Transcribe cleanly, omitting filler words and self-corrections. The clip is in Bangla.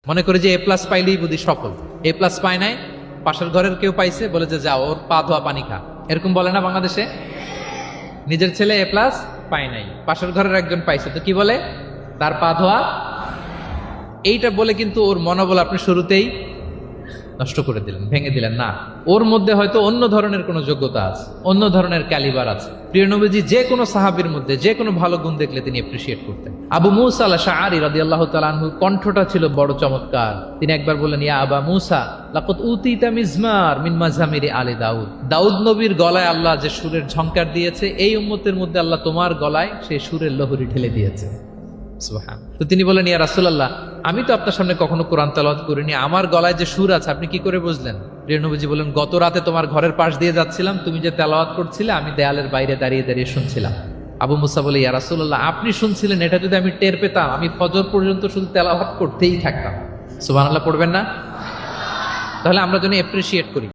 মনে করে যে এ প্লাস পাইলেই বুঝি সফল। এ প্লাস পায় নাই, পাশের ঘরের কেউ পাইছে, বলে যে যাও ওর পা ধোয়া পানি খা। এরকম বলে না বাংলাদেশে? নিজের ছেলে এ প্লাস পায় নাই, পাশের ঘরের একজন পাইছে, তো কি বলে? তার পা ধোয়া। এইটা বলে কিন্তু ওর মনোবল আপনি শুরুতেই নষ্ট করে দিলেন, ভেঙে দিলেন। না, ওর মধ্যে হয়তো অন্য ধরনের কোনো যোগ্যতা আছে, অন্য ধরনের ক্যালিবার আছে। প্রিয় নবীজি যে কোনো সাহাবীর মধ্যে যে কোনো ভালো গুণ দেখলে তিনি অ্যাপ্রিশিয়েট করতেন। আবু মুসা আল-আশআরী রাদিয়াল্লাহু তাআলা আনহু কণ্ঠটা ছিল বড় চমৎকার। তিনি একবার বললেন, ইয়া আবা মুসা লাকাদ উতিতা মিজমার মিন মাযহামিরি আলি দাউদ। দাউদ নবীর গলায় আল্লাহ যে সুরের ঝংকার দিয়েছে, এই উম্মতের মধ্যে আল্লাহ তোমার গলায় সেই সুরের লহরী ঢেলে দিয়েছে। সুবহান। তো তিনি বলেন, ইয়া রাসূলুল্লাহ, আমি তো আপনার সামনে কখনো কোরআন তেলাওয়াত করিনি, আমার গলায় যে সুর আছে আপনি কি করে বুঝলেন? প্রিয় নবীজি বলেন, গত রাতে তোমার ঘরের পাশ দিয়ে যাচ্ছিলাম, তুমি যে তেলাওয়াত করছিলে আমি দেয়ালের বাইরে দাঁড়িয়ে দাঁড়িয়ে শুনছিলাম। আবু মুসা বলে, ইয়া রাসূলুল্লাহ, আপনি শুনছিলেন, এটা যদি আমি টের পেতাম আমি ফজর পর্যন্ত শুধু তেলাওয়াত করতেই থাকতাম। সুবহানাল্লাহ পড়বেন না? তাহলে আমরা যেন অ্যাপ্রিশিয়েট করি।